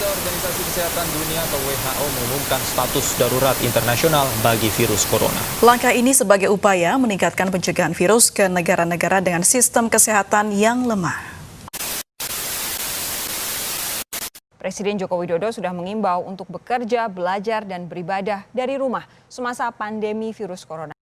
Pemirsa, Organisasi Kesehatan Dunia atau WHO mengumumkan status darurat internasional bagi virus corona. Langkah ini sebagai upaya meningkatkan pencegahan virus ke negara-negara dengan sistem kesehatan yang lemah. Presiden Joko Widodo sudah mengimbau untuk bekerja, belajar, dan beribadah dari rumah semasa pandemi virus corona.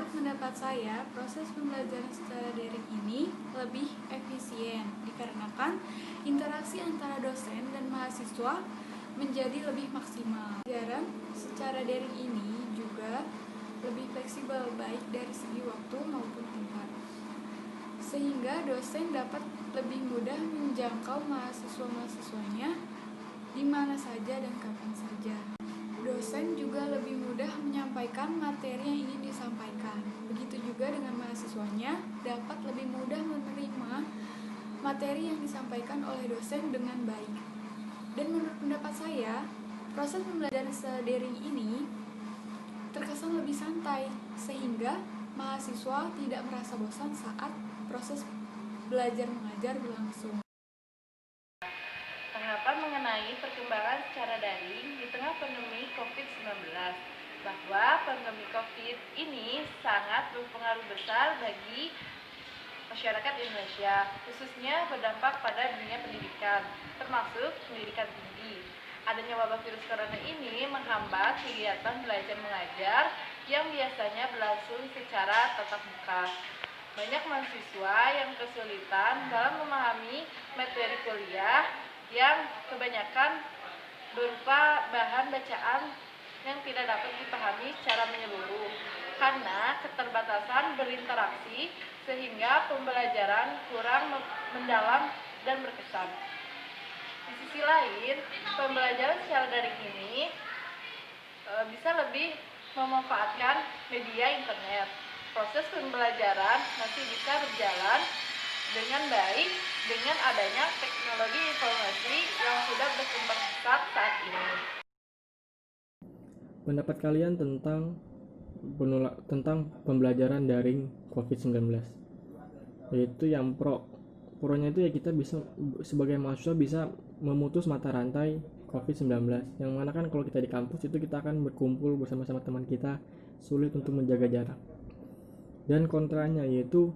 Pendapat saya, proses pembelajaran secara daring ini lebih efisien dikarenakan interaksi antara dosen dan mahasiswa menjadi lebih maksimal. Pembelajaran secara daring ini juga lebih fleksibel baik dari segi waktu maupun tempat, sehingga dosen dapat lebih mudah menjangkau mahasiswa-mahasiswanya di mana saja dan kapan saja. Dosen juga lebih mudah menyampaikan materi yang ingin disampaikan. Begitu juga dengan mahasiswanya dapat lebih mudah menerima materi yang disampaikan oleh dosen dengan baik. Dan menurut pendapat saya, proses pembelajaran sedaring ini terkesan lebih santai, sehingga mahasiswa tidak merasa bosan saat proses belajar mengajar berlangsung. Tanggapan mengenai perkembangan secara daring di tengah pandemi COVID-19, bahwa pandemi COVID ini sangat berpengaruh besar bagi masyarakat Indonesia, khususnya berdampak pada dunia pendidikan, termasuk pendidikan tinggi. Adanya wabah virus corona ini menghambat kegiatan belajar mengajar yang biasanya berlangsung secara tatap muka. Banyak mahasiswa yang kesulitan dalam memahami materi kuliah yang kebanyakan berupa bahan bacaan yang tidak dapat dipahami secara menyeluruh karena keterbatasan berinteraksi, sehingga pembelajaran kurang mendalam dan berkesan. Di sisi lain, pembelajaran secara daring ini bisa lebih memanfaatkan media internet. Proses pembelajaran masih bisa berjalan dengan baik dengan adanya teknologi informasi yang sudah berkembang pesat saat ini. Pendapat kalian tentang pembelajaran daring COVID-19? Yaitu yang pro-nya itu ya kita bisa sebagai mahasiswa bisa memutus mata rantai COVID-19. Yang mana kan kalau kita di kampus itu kita akan berkumpul bersama-sama teman kita, sulit untuk menjaga jarak. Dan kontranya yaitu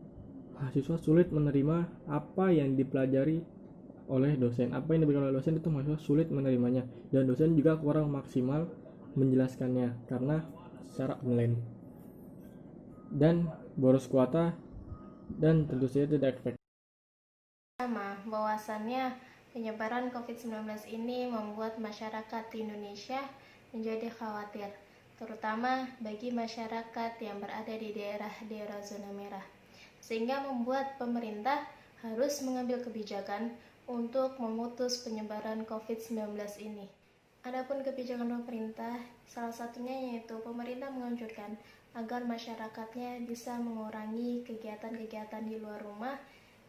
mahasiswa sulit menerima apa yang dipelajari oleh dosen. Apa yang diberikan oleh dosen itu mahasiswa sulit menerimanya, dan dosen juga kurang maksimal menjelaskannya karena secara online dan boros kuota dan tentu saja tidak efektif. Bahwasannya penyebaran COVID-19 ini membuat masyarakat di Indonesia menjadi khawatir, terutama bagi masyarakat yang berada di daerah-daerah zona merah, sehingga membuat pemerintah harus mengambil kebijakan untuk memutus penyebaran COVID-19 ini. Adapun kebijakan pemerintah, salah satunya yaitu pemerintah menganjurkan agar masyarakatnya bisa mengurangi kegiatan-kegiatan di luar rumah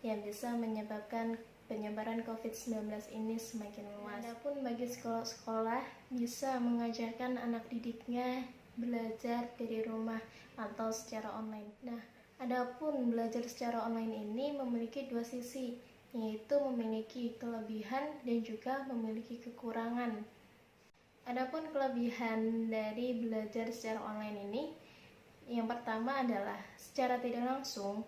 yang bisa menyebabkan penyebaran COVID-19 ini semakin luas. Adapun bagi sekolah-sekolah bisa mengajarkan anak didiknya belajar dari rumah atau secara online. Nah, adapun belajar secara online ini memiliki dua sisi, yaitu memiliki kelebihan dan juga memiliki kekurangan. Adapun kelebihan dari belajar secara online ini, yang pertama adalah secara tidak langsung,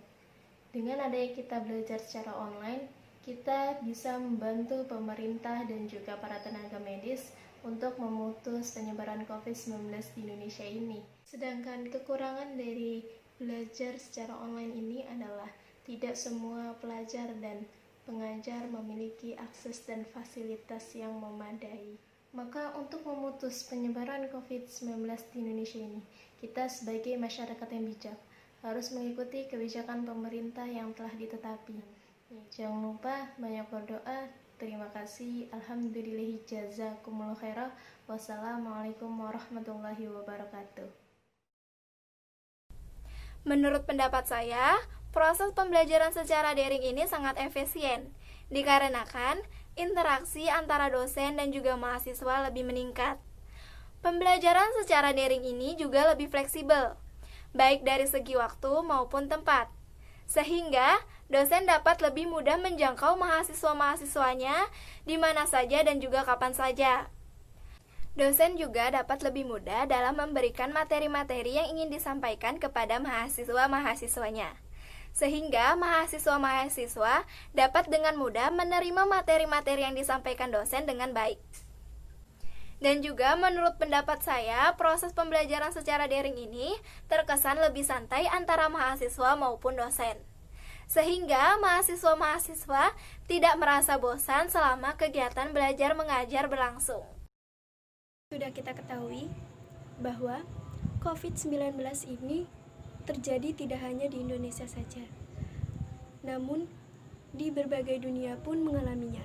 dengan adanya kita belajar secara online, kita bisa membantu pemerintah dan juga para tenaga medis untuk memutus penyebaran COVID-19 di Indonesia ini. Sedangkan kekurangan dari belajar secara online ini adalah tidak semua pelajar dan pengajar memiliki akses dan fasilitas yang memadai. Maka untuk memutus penyebaran COVID-19 di Indonesia ini, kita sebagai masyarakat yang bijak harus mengikuti kebijakan pemerintah yang telah ditetapkan, Jangan lupa banyak berdoa. Terima kasih. Alhamdulillah, jazakumullah khairah. Wassalamualaikum warahmatullahi wabarakatuh. Menurut pendapat saya, proses pembelajaran secara daring ini sangat efisien, dikarenakan interaksi antara dosen dan juga mahasiswa lebih meningkat. Pembelajaran secara daring ini juga lebih fleksibel, baik dari segi waktu maupun tempat, sehingga dosen dapat lebih mudah menjangkau mahasiswa-mahasiswanya di mana saja dan juga kapan saja. Dosen juga dapat lebih mudah dalam memberikan materi-materi yang ingin disampaikan kepada mahasiswa-mahasiswanya, sehingga mahasiswa-mahasiswa dapat dengan mudah menerima materi-materi yang disampaikan dosen dengan baik. Dan juga menurut pendapat saya, proses pembelajaran secara daring ini terkesan lebih santai antara mahasiswa maupun dosen, sehingga mahasiswa-mahasiswa tidak merasa bosan selama kegiatan belajar mengajar berlangsung. Sudah kita ketahui bahwa COVID-19 ini terjadi tidak hanya di Indonesia saja, namun di berbagai dunia pun mengalaminya.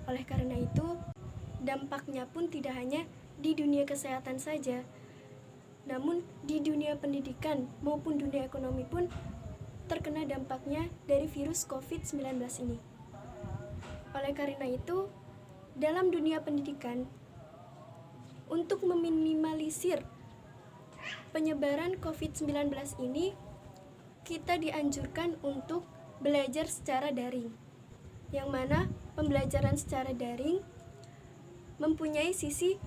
Oleh karena itu, dampaknya pun tidak hanya di dunia kesehatan saja, namun di dunia pendidikan maupun dunia ekonomi pun terkena dampaknya dari virus COVID-19 ini. Oleh karena itu, dalam dunia pendidikan, untuk meminimalisir penyebaran COVID-19 ini, kita dianjurkan untuk belajar secara daring, yang mana pembelajaran secara daring mempunyai sisi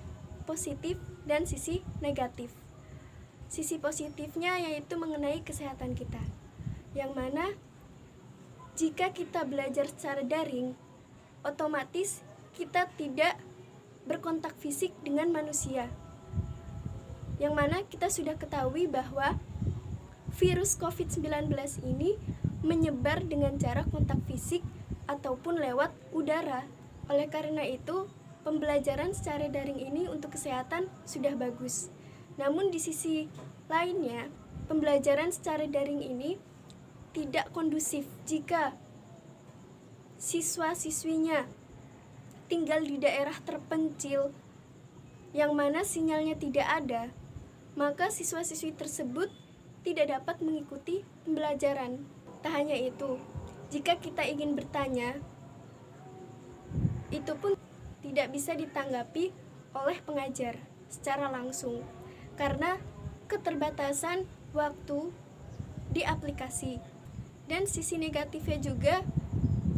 positif dan sisi negatif. Sisi positifnya yaitu mengenai kesehatan kita, yang mana jika kita belajar secara daring, otomatis kita tidak berkontak fisik dengan manusia, yang mana kita sudah ketahui bahwa virus COVID-19 ini menyebar dengan cara kontak fisik ataupun lewat udara. Oleh karena itu, pembelajaran secara daring ini untuk kesehatan sudah bagus. Namun di sisi lainnya, pembelajaran secara daring ini tidak kondusif jika siswa-siswinya tinggal di daerah terpencil yang mana sinyalnya tidak ada, maka siswa-siswi tersebut tidak dapat mengikuti pembelajaran. Tak hanya itu, jika kita ingin bertanya, itu pun tidak bisa ditanggapi oleh pengajar secara langsung karena keterbatasan waktu di aplikasi. Dan sisi negatifnya juga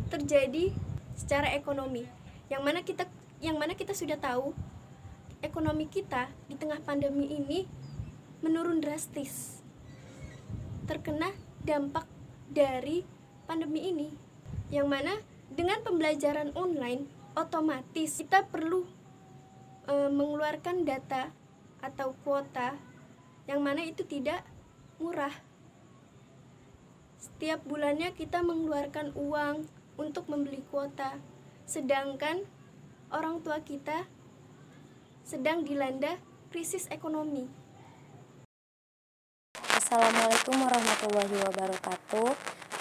terjadi secara ekonomi, yang mana kita sudah tahu ekonomi kita di tengah pandemi ini menurun drastis, terkena dampak dari pandemi ini, yang mana dengan pembelajaran online otomatis kita perlu mengeluarkan data atau kuota, yang mana itu tidak murah. Setiap bulannya kita mengeluarkan uang untuk membeli kuota, sedangkan orang tua kita sedang dilanda krisis ekonomi. Assalamualaikum warahmatullahi wabarakatuh.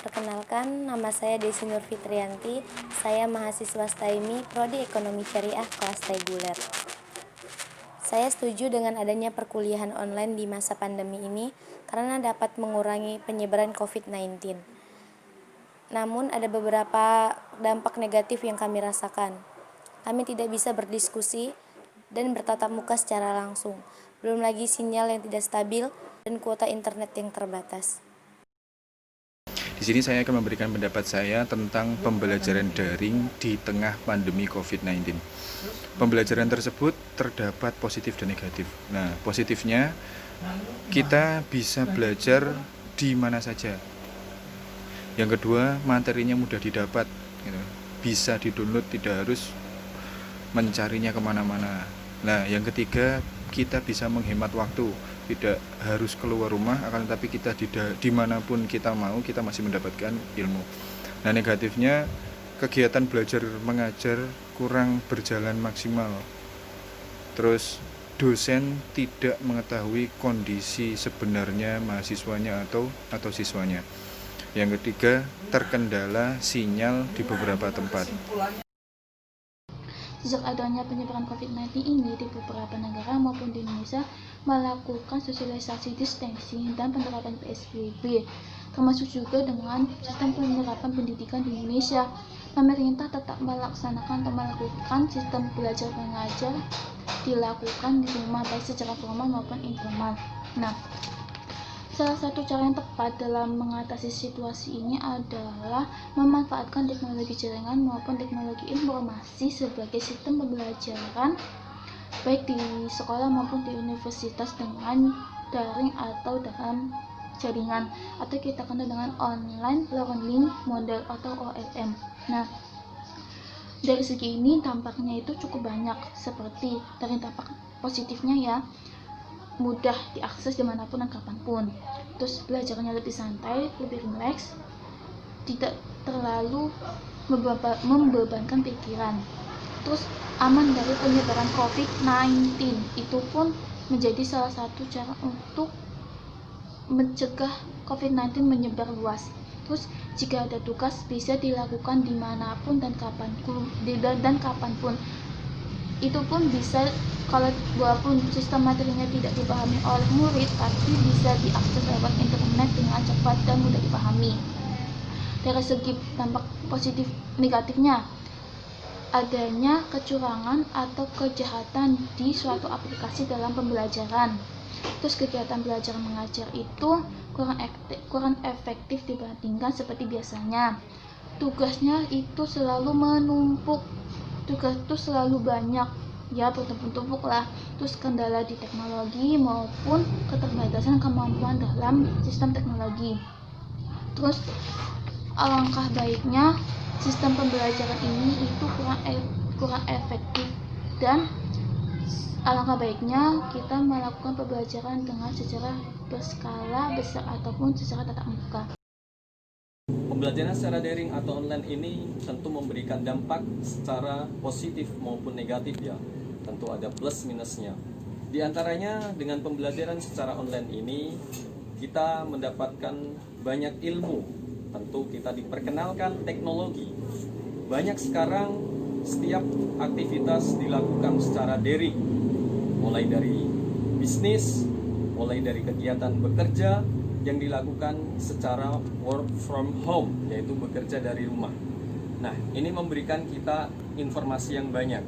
Perkenalkan, nama saya Desi Nur Fitrianti. Saya mahasiswa STAIMI, Prodi Ekonomi Syariah kelas reguler. Saya setuju dengan adanya perkuliahan online di masa pandemi ini karena dapat mengurangi penyebaran COVID-19. Namun ada beberapa dampak negatif yang kami rasakan. Kami tidak bisa berdiskusi dan bertatap muka secara langsung. Belum lagi sinyal yang tidak stabil dan kuota internet yang terbatas. Di sini saya akan memberikan pendapat saya tentang pembelajaran daring di tengah pandemi COVID-19. Pembelajaran tersebut terdapat positif dan negatif. Nah, positifnya kita bisa belajar di mana saja. Yang kedua, materinya mudah didapat, bisa di-download, tidak harus mencarinya kemana-mana. Nah, yang ketiga, kita bisa menghemat waktu, tidak harus keluar rumah, akan tetapi kita dimanapun kita mau, kita masih mendapatkan ilmu. Nah, negatifnya, kegiatan belajar mengajar kurang berjalan maksimal. Terus, dosen tidak mengetahui kondisi sebenarnya mahasiswanya atau siswanya. Yang ketiga, terkendala sinyal di beberapa tempat. Sejak adanya penyebaran COVID-19 ini di beberapa negara maupun di Indonesia melakukan sosialisasi distancing dan penerapan PSBB, termasuk juga dengan sistem penerapan pendidikan di Indonesia. Pemerintah tetap melaksanakan atau melakukan sistem belajar mengajar dilakukan di rumah baik secara formal maupun informal. Nah, salah satu cara yang tepat dalam mengatasi situasi ini adalah memanfaatkan teknologi jaringan maupun teknologi informasi sebagai sistem pembelajaran baik di sekolah maupun di universitas dengan daring atau dalam jaringan, atau kita kenal dengan online learning model atau OLM. Nah, dari segi ini dampaknya itu cukup banyak, seperti dari dampak positifnya ya, mudah diakses dimanapun dan kapanpun. Terus belajarnya lebih santai, lebih rileks, tidak terlalu membebankan pikiran. Terus aman dari penyebaran COVID-19, itu pun menjadi salah satu cara untuk mencegah COVID-19 menyebar luas. Terus jika ada tugas bisa dilakukan dimanapun dan kapanpun. Itu pun bisa, kalau walaupun sistem materinya tidak dipahami oleh murid, tapi bisa diakses lewat internet dengan cepat dan mudah dipahami. Dari segi dampak positif negatifnya, adanya kecurangan atau kejahatan di suatu aplikasi dalam pembelajaran. Terus kegiatan belajar mengajar itu kurang efektif dibandingkan seperti biasanya. Tugasnya itu selalu menumpuk, tugas itu selalu banyak, ya bertumpuk-tumpuk lah. Terus kendala di teknologi maupun keterbatasan kemampuan dalam sistem teknologi. Terus alangkah baiknya sistem pembelajaran ini itu kurang efektif, dan alangkah baiknya kita melakukan pembelajaran dengan secara berskala besar ataupun secara tatap muka. Pembelajaran secara daring atau online ini tentu memberikan dampak secara positif maupun negatif ya. Tentu ada plus minusnya. Di antaranya dengan pembelajaran secara online ini kita mendapatkan banyak ilmu. Tentu kita diperkenalkan teknologi. Banyak sekarang setiap aktivitas dilakukan secara daring. Mulai dari bisnis, mulai dari kegiatan bekerja yang dilakukan secara work from home, yaitu bekerja dari rumah. Nah, ini memberikan kita informasi yang banyak,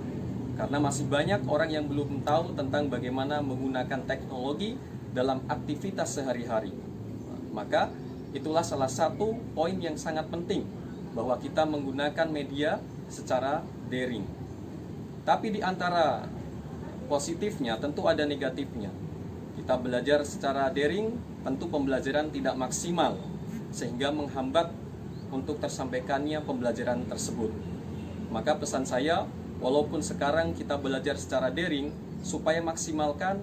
karena masih banyak orang yang belum tahu tentang bagaimana menggunakan teknologi dalam aktivitas sehari-hari. Maka, itulah salah satu poin yang sangat penting, bahwa kita menggunakan media secara daring. Tapi di antara positifnya tentu ada negatifnya. Kita belajar secara daring, tentu pembelajaran tidak maksimal, sehingga menghambat untuk tersampaikannya pembelajaran tersebut. Maka pesan saya, walaupun sekarang kita belajar secara daring, supaya maksimalkan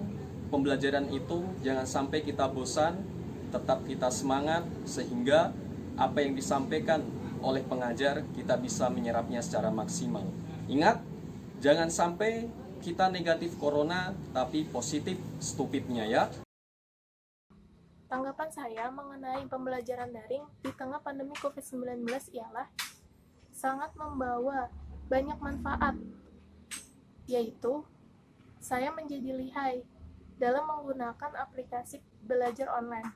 pembelajaran itu, jangan sampai kita bosan, tetap kita semangat, sehingga apa yang disampaikan oleh pengajar kita bisa menyerapnya secara maksimal. Ingat, jangan sampai kita negatif corona, tapi positif stupidnya ya. Tanggapan saya mengenai pembelajaran daring di tengah pandemi COVID-19 ialah sangat membawa banyak manfaat, yaitu saya menjadi lihai dalam menggunakan aplikasi belajar online,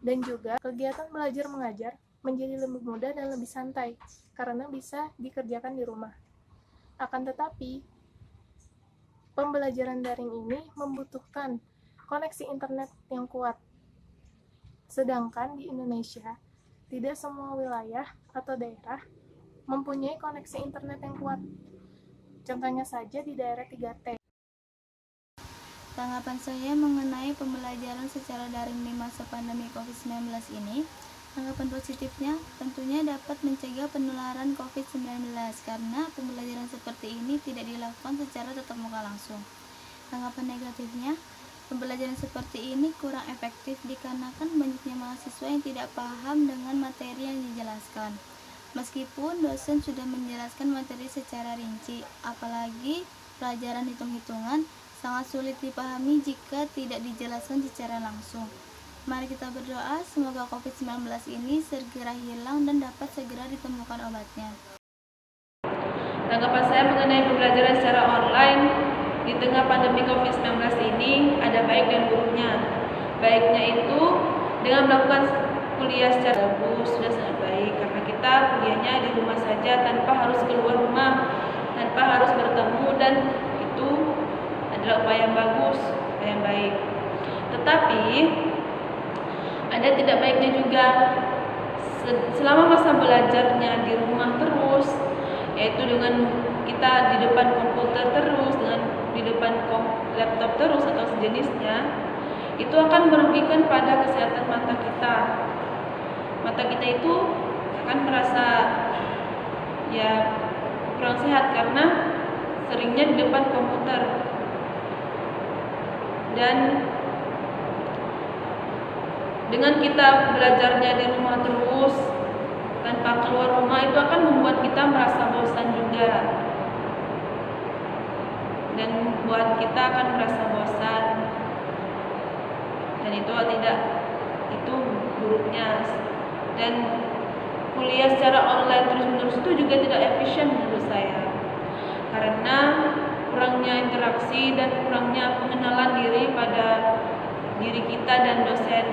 dan juga kegiatan belajar mengajar menjadi lebih mudah dan lebih santai karena bisa dikerjakan di rumah. Akan tetapi, pembelajaran daring ini membutuhkan koneksi internet yang kuat. Sedangkan di Indonesia, tidak semua wilayah atau daerah mempunyai koneksi internet yang kuat. Contohnya saja di daerah 3T. Tanggapan saya mengenai pembelajaran secara daring di masa pandemi COVID-19 ini, tanggapan positifnya tentunya dapat mencegah penularan COVID-19 karena pembelajaran seperti ini tidak dilakukan secara tatap muka langsung. Tanggapan negatifnya, pembelajaran seperti ini kurang efektif dikarenakan banyaknya mahasiswa yang tidak paham dengan materi yang dijelaskan. Meskipun dosen sudah menjelaskan materi secara rinci, apalagi pelajaran hitung-hitungan sangat sulit dipahami jika tidak dijelaskan secara langsung. Mari kita berdoa semoga COVID-19 ini segera hilang dan dapat segera ditemukan obatnya. Tanggapan saya mengenai pembelajaran secara online di tengah pandemi COVID-19 ini ada baik dan buruknya. Baiknya itu dengan melakukan kuliah secara bagus sudah sangat baik karena kita kuliahnya di rumah saja tanpa harus keluar rumah, tanpa harus bertemu, dan itu adalah upaya yang bagus, upaya yang baik. Tetapi ada tidak baiknya juga selama masa belajarnya di rumah terus, yaitu dengan kita di depan komputer terus, dengan di depan laptop terus atau sejenisnya, itu akan merugikan pada kesehatan mata kita. Mata kita itu akan merasa ya kurang sehat karena seringnya di depan komputer. Dan dengan kita belajarnya di rumah terus tanpa keluar rumah itu akan membuat kita merasa bosan juga, dan membuat kita akan merasa bosan, dan itu buruknya. Dan kuliah secara online terus-menerus itu juga tidak efisien menurut saya, karena kurangnya interaksi dan kurangnya pengenalan diri pada diri kita dan dosen.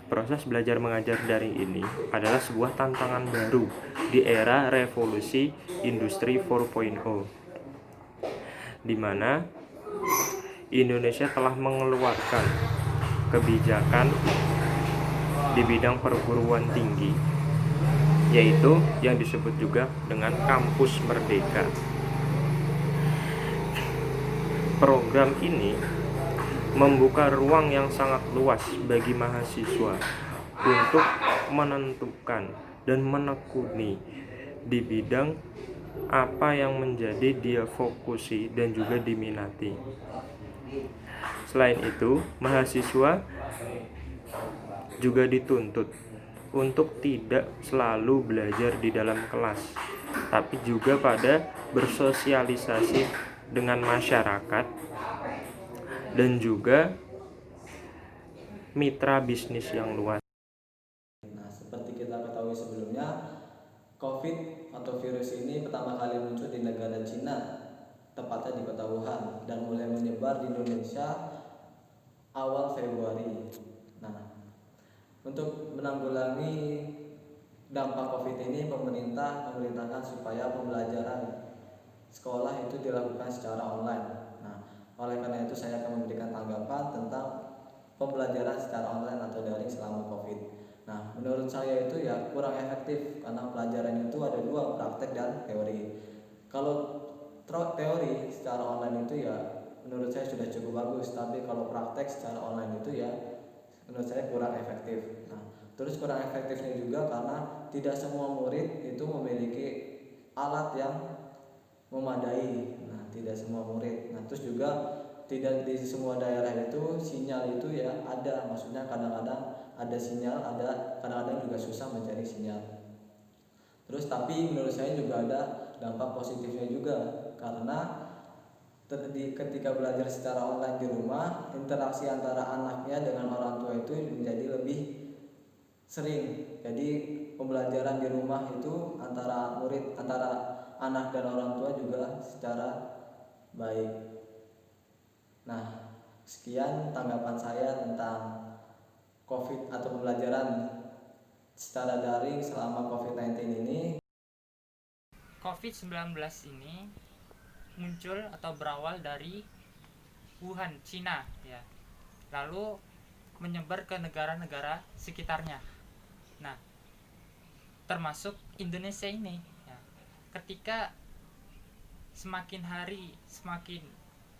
Proses belajar mengajar daring ini adalah sebuah tantangan baru di era revolusi industri 4.0, di mana Indonesia telah mengeluarkan kebijakan di bidang perguruan tinggi, yaitu yang disebut juga dengan Kampus Merdeka. Program ini membuka ruang yang sangat luas bagi mahasiswa untuk menentukan dan menekuni di bidang apa yang menjadi dia fokusi dan juga diminati. Selain itu, mahasiswa juga dituntut untuk tidak selalu belajar di dalam kelas, tapi juga pada bersosialisasi dengan masyarakat dan juga mitra bisnis yang luas. Nah, seperti kita ketahui sebelumnya, COVID atau virus ini pertama kali muncul di negara Cina, tepatnya di kota Wuhan, dan mulai menyebar di Indonesia awal Februari. Nah, untuk menanggulangi dampak COVID ini, pemerintah memerintahkan supaya pembelajaran sekolah itu dilakukan secara online. Oleh karena itu saya akan memberikan tanggapan tentang pembelajaran secara online atau daring selama COVID. Nah, menurut saya itu ya kurang efektif karena pelajaran itu ada dua, praktek dan teori. Kalau teori secara online itu ya menurut saya sudah cukup bagus, tapi kalau praktek secara online itu ya menurut saya kurang efektif. Nah, terus kurang efektifnya juga karena tidak semua murid itu memiliki alat yang memadai. Tidak semua murid. Nah, terus juga tidak di semua daerah itu sinyal itu ya ada. Maksudnya kadang-kadang ada sinyal, kadang-kadang juga susah mencari sinyal. Terus tapi menurut saya juga ada dampak positifnya juga, karena ketika belajar secara online di rumah, interaksi antara anaknya dengan orang tua itu menjadi lebih sering. Jadi pembelajaran di rumah itu antara anak dan orang tua juga secara baik. Nah, sekian tanggapan saya tentang COVID atau pembelajaran secara daring selama COVID-19 ini. COVID-19 ini muncul atau berawal dari Wuhan, Cina, ya. Lalu menyebar ke negara-negara sekitarnya. Nah, termasuk Indonesia ini, ya. Ketika semakin hari semakin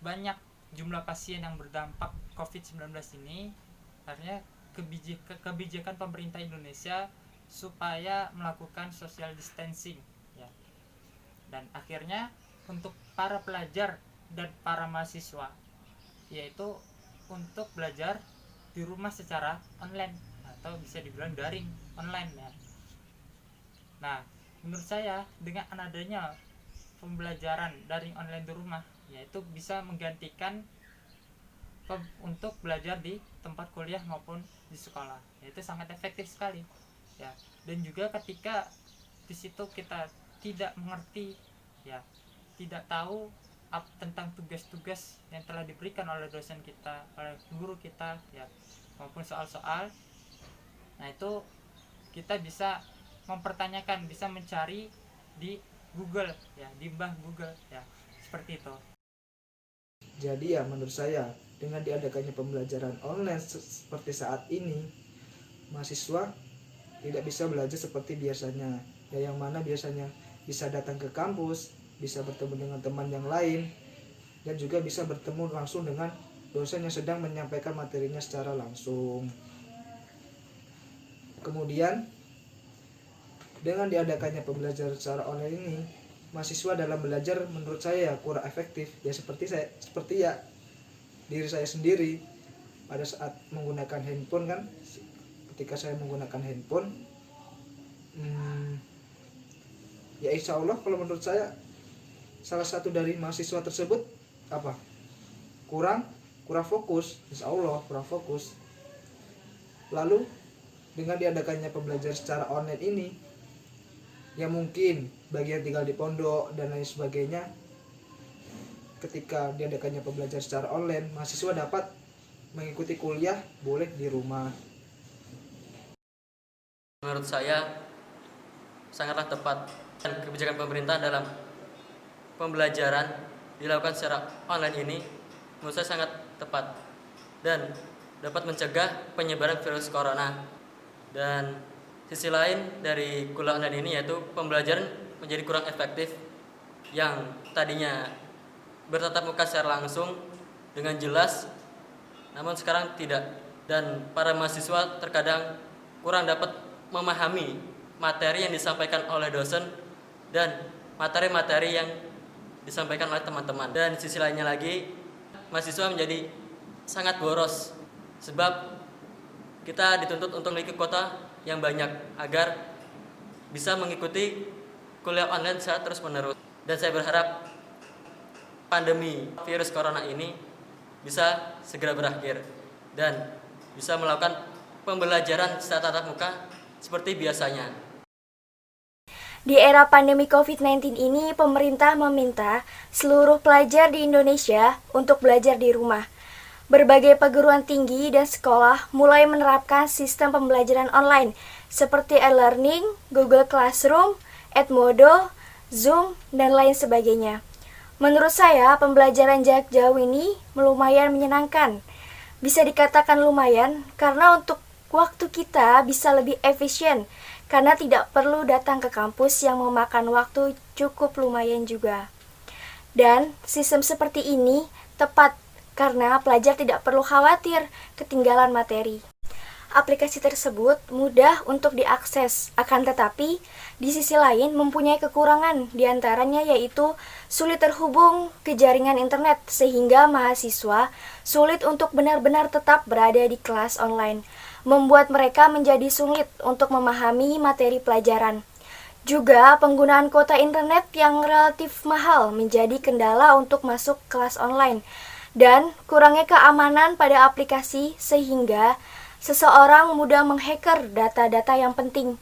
banyak jumlah pasien yang berdampak COVID-19 ini, artinya kebijakan pemerintah Indonesia supaya melakukan social distancing, ya. Dan akhirnya untuk para pelajar dan para mahasiswa, yaitu untuk belajar di rumah secara online atau bisa dibilang daring online, ya. Nah, menurut saya dengan adanya pembelajaran daring online di rumah, yaitu bisa menggantikan untuk belajar di tempat kuliah maupun di sekolah. Itu sangat efektif sekali ya. Dan juga ketika di situ kita tidak mengerti ya, tidak tahu tentang tugas-tugas yang telah diberikan oleh dosen kita, oleh guru kita ya, maupun soal-soal, nah itu kita bisa mempertanyakan, bisa mencari di Google ya, di mbah Google ya, seperti itu. Jadi ya menurut saya dengan diadakannya pembelajaran online seperti saat ini, mahasiswa tidak bisa belajar seperti biasanya ya, yang mana biasanya bisa datang ke kampus, bisa bertemu dengan teman yang lain, dan juga bisa bertemu langsung dengan dosen yang sedang menyampaikan materinya secara langsung. Kemudian dengan diadakannya pembelajaran secara online ini, mahasiswa dalam belajar menurut saya kurang efektif ya, seperti ya diri saya sendiri pada saat menggunakan handphone kan, ketika saya menggunakan handphone ya insya Allah kalau menurut saya salah satu dari mahasiswa tersebut kurang fokus, insya Allah kurang fokus. Lalu dengan diadakannya pembelajaran secara online ini, ya mungkin bagi yang tinggal di pondok dan lain sebagainya, ketika diadakannya pembelajaran secara online, mahasiswa dapat mengikuti kuliah boleh di rumah. Menurut saya sangatlah tepat dan kebijakan pemerintah dalam pembelajaran dilakukan secara online ini menurut saya sangat tepat dan dapat mencegah penyebaran virus corona. Dan sisi lain dari kuliah online ini yaitu pembelajaran menjadi kurang efektif, yang tadinya bertatap muka secara langsung dengan jelas namun sekarang tidak, dan para mahasiswa terkadang kurang dapat memahami materi yang disampaikan oleh dosen dan materi-materi yang disampaikan oleh teman-teman. Dan sisi lainnya lagi, mahasiswa menjadi sangat boros sebab kita dituntut untuk memiliki kuota yang banyak agar bisa mengikuti kuliah online secara terus-menerus. Dan saya berharap pandemi virus corona ini bisa segera berakhir dan bisa melakukan pembelajaran secara tatap muka seperti biasanya. Di era pandemi COVID-19 ini, pemerintah meminta seluruh pelajar di Indonesia untuk belajar di rumah. Berbagai perguruan tinggi dan sekolah mulai menerapkan sistem pembelajaran online seperti e-learning, Google Classroom, Edmodo, Zoom, dan lain sebagainya. Menurut saya, pembelajaran jarak jauh ini lumayan menyenangkan. Bisa dikatakan lumayan karena untuk waktu kita bisa lebih efisien, karena tidak perlu datang ke kampus yang memakan waktu cukup lumayan juga. Dan sistem seperti ini tepat karena pelajar tidak perlu khawatir ketinggalan materi. Aplikasi tersebut mudah untuk diakses, akan tetapi di sisi lain mempunyai kekurangan, diantaranya yaitu sulit terhubung ke jaringan internet sehingga mahasiswa sulit untuk benar-benar tetap berada di kelas online, membuat mereka menjadi sulit untuk memahami materi pelajaran. Juga penggunaan kuota internet yang relatif mahal menjadi kendala untuk masuk kelas online, dan kurangnya keamanan pada aplikasi sehingga seseorang mudah menghacker data-data yang penting.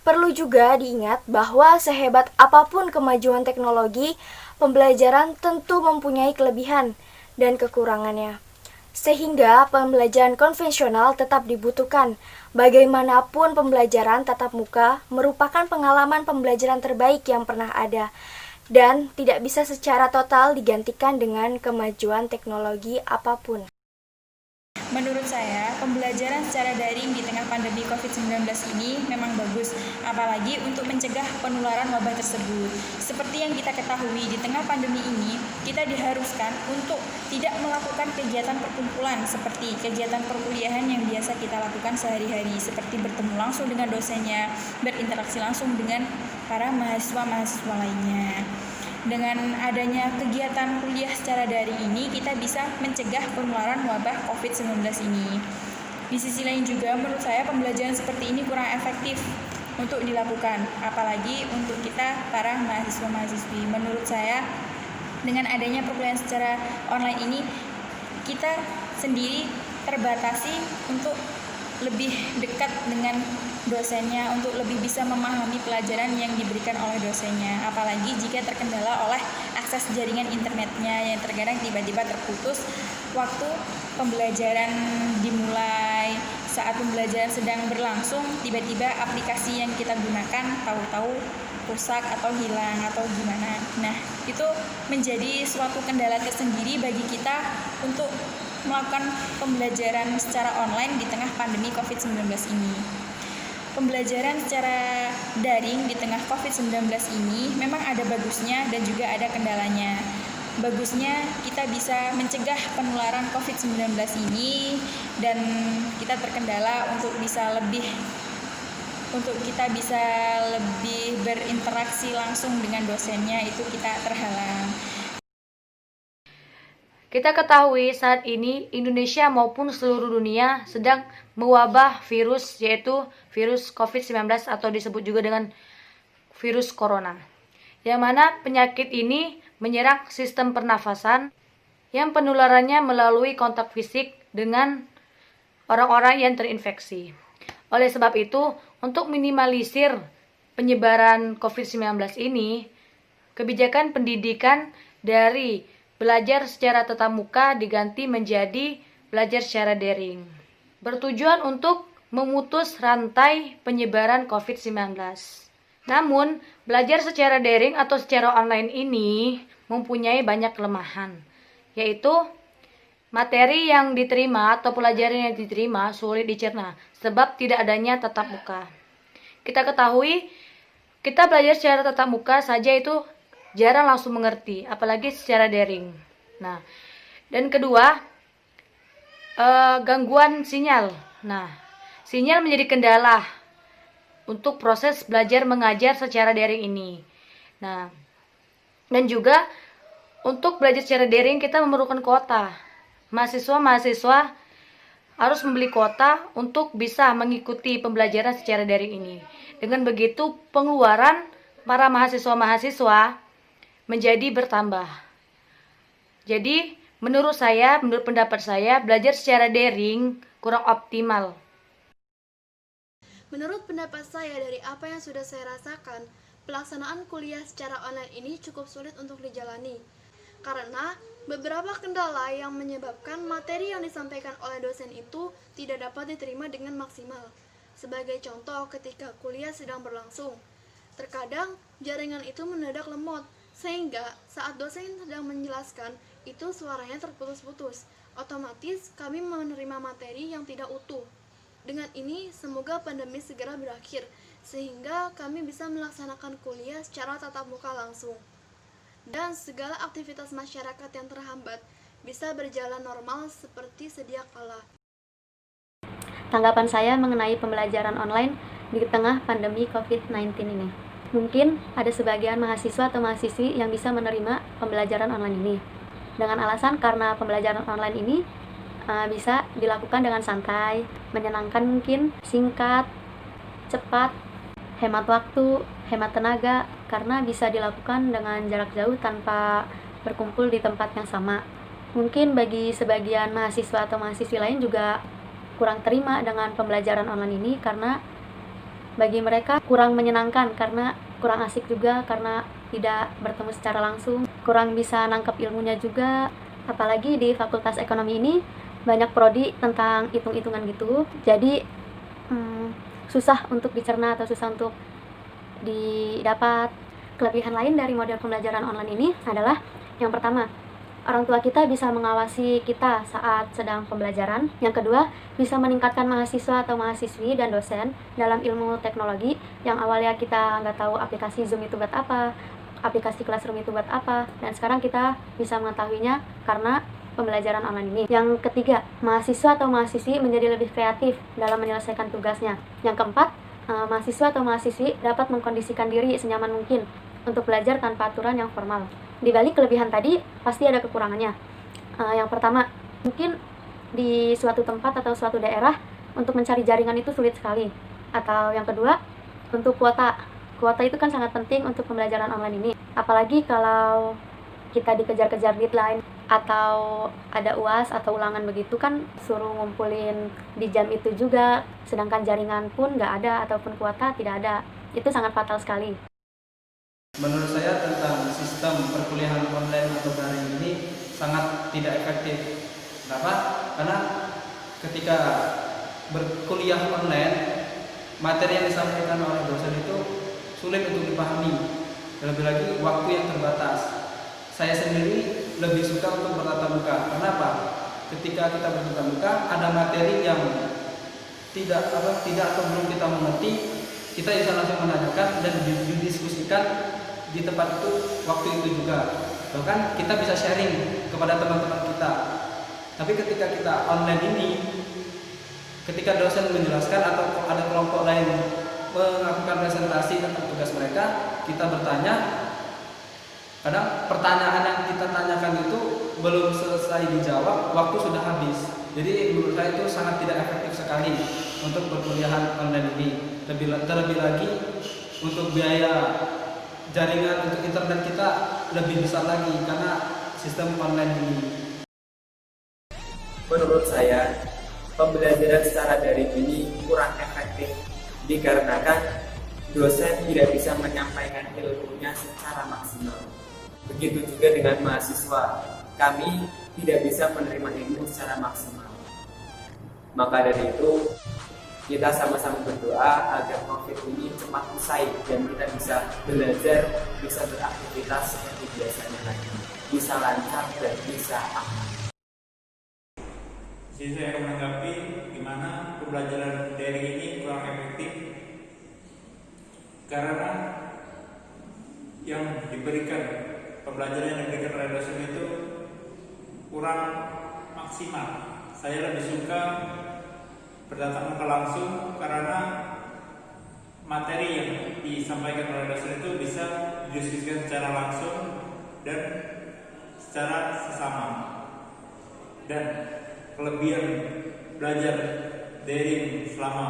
Perlu juga diingat bahwa sehebat apapun kemajuan teknologi, pembelajaran tentu mempunyai kelebihan dan kekurangannya. Sehingga pembelajaran konvensional tetap dibutuhkan. Bagaimanapun pembelajaran tatap muka merupakan pengalaman pembelajaran terbaik yang pernah ada dan tidak bisa secara total digantikan dengan kemajuan teknologi apapun. Menurut saya, pembelajaran secara daring di tengah pandemi COVID-19 ini memang bagus, apalagi untuk mencegah penularan wabah tersebut. Seperti yang kita ketahui, di tengah pandemi ini, kita diharuskan untuk tidak melakukan kegiatan perkumpulan seperti kegiatan perkuliahan yang biasa kita lakukan sehari-hari, seperti bertemu langsung dengan dosennya, berinteraksi langsung dengan para mahasiswa-mahasiswa lainnya. Dengan adanya kegiatan kuliah secara daring ini, kita bisa mencegah penularan wabah COVID-19 ini. Di sisi lain juga, menurut saya pembelajaran seperti ini kurang efektif untuk dilakukan, apalagi untuk kita para mahasiswa-mahasiswi. Menurut saya, dengan adanya perkuliahan secara online ini, kita sendiri terbatasi untuk lebih dekat dengan dosennya, untuk lebih bisa memahami pelajaran yang diberikan oleh dosennya. Apalagi jika terkendala oleh akses jaringan internetnya yang terkadang tiba-tiba terputus waktu pembelajaran dimulai, saat pembelajaran sedang berlangsung, tiba-tiba aplikasi yang kita gunakan tahu-tahu rusak atau hilang atau gimana. Nah, itu menjadi suatu kendala tersendiri bagi kita untuk melakukan pembelajaran secara online di tengah pandemi COVID-19 ini. Pembelajaran secara daring di tengah COVID-19 ini memang ada bagusnya dan juga ada kendalanya. Bagusnya kita bisa mencegah penularan COVID-19 ini dan kita terkendala untuk kita bisa lebih berinteraksi langsung dengan dosennya, itu kita terhalang. Kita ketahui saat ini Indonesia maupun seluruh dunia sedang mewabah virus, yaitu virus COVID-19 atau disebut juga dengan virus corona. Yang mana penyakit ini menyerang sistem pernafasan yang penularannya melalui kontak fisik dengan orang-orang yang terinfeksi. Oleh sebab itu, untuk minimalisir penyebaran COVID-19 ini, kebijakan pendidikan dari belajar secara tatap muka diganti menjadi belajar secara daring, bertujuan untuk memutus rantai penyebaran COVID-19. Namun, belajar secara daring atau secara online ini mempunyai banyak kelemahan, yaitu materi yang diterima atau pelajaran yang diterima sulit dicerna sebab tidak adanya tatap muka. Kita ketahui, kita belajar secara tatap muka saja itu jarang langsung mengerti, apalagi secara daring. Nah, dan kedua, gangguan sinyal. Nah, sinyal menjadi kendala untuk proses belajar mengajar secara daring ini. Nah, dan juga untuk belajar secara daring kita memerlukan kuota. Mahasiswa harus membeli kuota untuk bisa mengikuti pembelajaran secara daring ini. Dengan begitu, pengeluaran para mahasiswa menjadi bertambah. Jadi, menurut pendapat saya, belajar secara daring kurang optimal. Menurut pendapat saya, dari apa yang sudah saya rasakan, pelaksanaan kuliah secara online ini cukup sulit untuk dijalani. Karena beberapa kendala yang menyebabkan materi yang disampaikan oleh dosen itu tidak dapat diterima dengan maksimal. Sebagai contoh, ketika kuliah sedang berlangsung, terkadang jaringan itu mendadak lemot, sehingga saat dosen sedang menjelaskan, itu suaranya terputus-putus. Otomatis kami menerima materi yang tidak utuh. Dengan ini, semoga pandemi segera berakhir, sehingga kami bisa melaksanakan kuliah secara tatap muka langsung. Dan segala aktivitas masyarakat yang terhambat bisa berjalan normal seperti sedia kala. Tanggapan saya mengenai pembelajaran online di tengah pandemi COVID-19 ini. Mungkin ada sebagian mahasiswa atau mahasiswi yang bisa menerima pembelajaran online ini dengan alasan karena pembelajaran online ini bisa dilakukan dengan santai, menyenangkan mungkin, singkat, cepat, hemat waktu, hemat tenaga, karena bisa dilakukan dengan jarak jauh tanpa berkumpul di tempat yang sama. Mungkin bagi sebagian mahasiswa atau mahasiswi lain juga kurang terima dengan pembelajaran online ini karena bagi mereka kurang menyenangkan, karena kurang asik juga, karena tidak bertemu secara langsung, kurang bisa nangkep ilmunya juga. Apalagi di Fakultas Ekonomi ini banyak prodi tentang hitung-hitungan gitu, jadi susah untuk dicerna atau susah untuk didapat. Kelebihan lain dari model pembelajaran online ini adalah yang pertama, orang tua kita bisa mengawasi kita saat sedang pembelajaran. Yang kedua, bisa meningkatkan mahasiswa atau mahasiswi dan dosen dalam ilmu teknologi yang awalnya kita nggak tahu aplikasi Zoom itu buat apa, aplikasi Classroom itu buat apa, dan sekarang kita bisa mengetahuinya karena pembelajaran online ini. Yang ketiga, mahasiswa atau mahasiswi menjadi lebih kreatif dalam menyelesaikan tugasnya. Yang keempat, mahasiswa atau mahasiswi dapat mengkondisikan diri senyaman mungkin untuk belajar tanpa aturan yang formal. Di balik kelebihan tadi, pasti ada kekurangannya. Yang pertama, mungkin di suatu tempat atau suatu daerah, untuk mencari jaringan itu sulit sekali. Atau yang kedua, untuk kuota. Kuota itu kan sangat penting untuk pembelajaran online ini. Apalagi kalau kita dikejar-kejar deadline atau ada UAS atau ulangan begitu kan suruh ngumpulin di jam itu juga, sedangkan jaringan pun nggak ada ataupun kuota tidak ada. Itu sangat fatal sekali. Menurut saya tentang sistem perkuliahan online atau daring ini sangat tidak efektif. Kenapa? Karena ketika berkuliah online, materi yang disampaikan oleh dosen itu sulit untuk dipahami. Terlebih lagi waktu yang terbatas. Saya sendiri lebih suka untuk bertatap muka. Kenapa? Ketika kita bertatap muka, ada materi yang tidak atau belum kita mengerti, kita bisa langsung menanyakan dan didiskusikan di tempat itu waktu itu juga. Bahkan kita bisa sharing kepada teman-teman kita. Tapi ketika kita online ini, ketika dosen menjelaskan atau ada kelompok lain melakukan presentasi tentang tugas mereka, kita bertanya, kadang pertanyaan yang kita tanyakan itu belum selesai dijawab, waktu sudah habis. Jadi menurut saya itu sangat tidak efektif sekali untuk perkuliahan online ini. Terlebih lagi untuk biaya jaringan untuk internet kita lebih besar lagi karena sistem online ini. Menurut saya, pembelajaran secara daring ini kurang efektif dikarenakan dosen tidak bisa menyampaikan ilmunya secara maksimal. Begitu juga dengan mahasiswa, kami tidak bisa menerima ilmu secara maksimal. Maka dari itu, kita sama-sama berdoa agar COVID ini cepat usai dan kita bisa belajar, bisa beraktivitas seperti biasanya lagi, bisa lancar dan bisa aman. Jadi saya akan menanggapi gimana pembelajaran daring ini kurang efektif karena yang diberikan, pembelajaran yang diberikan oleh dosen itu kurang maksimal. Saya lebih suka bertatap muka langsung karena materi yang disampaikan oleh dosen itu bisa didiskusikan secara langsung dan secara sesama. Dan kelebihan belajar daring selama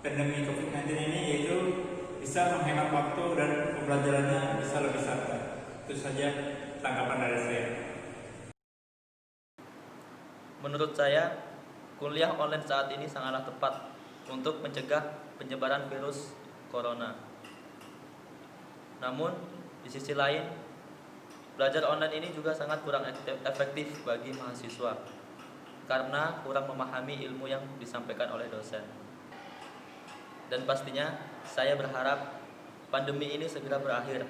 pandemi COVID-19 ini yaitu bisa menghemat waktu dan pembelajarannya bisa lebih santai. Itu saja tanggapan dari saya. Menurut saya, kuliah online saat ini sangatlah tepat untuk mencegah penyebaran virus corona. Namun, di sisi lain, belajar online ini juga sangat kurang efektif bagi mahasiswa karena kurang memahami ilmu yang disampaikan oleh dosen. Dan pastinya, saya berharap pandemi ini segera berakhir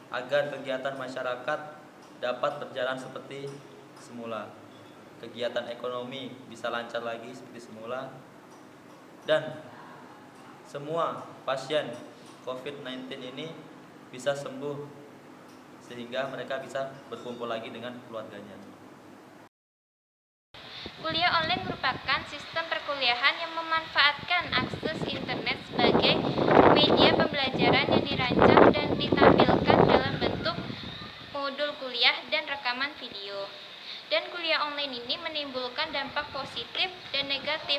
agar kegiatan masyarakat dapat berjalan seperti semula. Kegiatan ekonomi bisa lancar lagi seperti semula, dan semua pasien COVID-19 ini bisa sembuh sehingga mereka bisa berkumpul lagi dengan keluarganya. Kuliah online merupakan sistem perkuliahan yang memanfaatkan akses internet sebagai media pembelajaran yang dirancang dan ditampilkan dalam bentuk modul kuliah dan rekaman video. Dan kuliah online ini menimbulkan dampak positif dan negatif.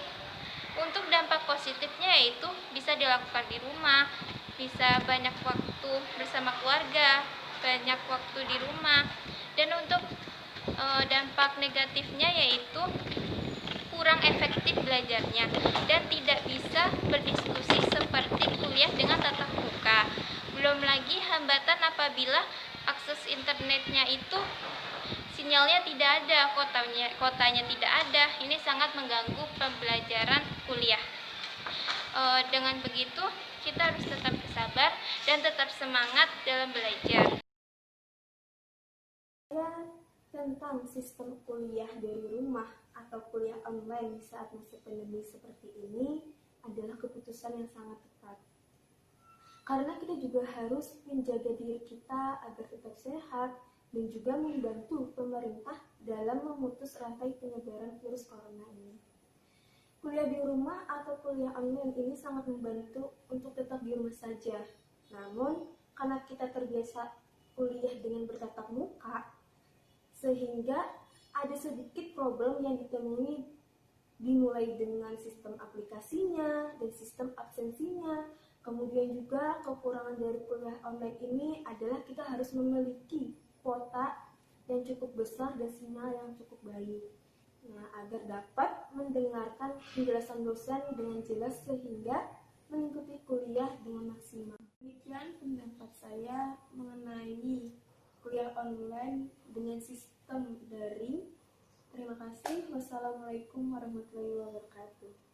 Untuk dampak positifnya yaitu bisa dilakukan di rumah, bisa banyak waktu bersama keluarga, banyak waktu di rumah. Dan untuk dampak negatifnya yaitu kurang efektif belajarnya dan tidak bisa berdiskusi seperti kuliah dengan tatap muka. Belum lagi hambatan apabila akses internetnya itu sinyalnya tidak ada, kotanya tidak ada. Ini sangat mengganggu pembelajaran kuliah. Dengan begitu, kita harus tetap bersabar dan tetap semangat dalam belajar. Tentang sistem kuliah dari rumah atau kuliah online di saat masa pandemi seperti ini adalah keputusan yang sangat tepat. Karena kita juga harus menjaga diri kita agar tetap sehat dan juga membantu pemerintah dalam memutus rantai penyebaran virus corona ini. Kuliah di rumah atau kuliah online ini sangat membantu untuk tetap di rumah saja. Namun, karena kita terbiasa kuliah dengan bertatap muka, sehingga ada sedikit problem yang ditemui dimulai dengan sistem aplikasinya dan sistem absensinya. Kemudian juga kekurangan dari kuliah online ini adalah kita harus memiliki kuota yang cukup besar dan sinyal yang cukup baik. Nah, agar dapat mendengarkan penjelasan dosen dengan jelas sehingga mengikuti kuliah dengan maksimal. Demikian pendapat saya mengenai kuliah online dengan sistem daring. Terima kasih. Wassalamualaikum warahmatullahi wabarakatuh.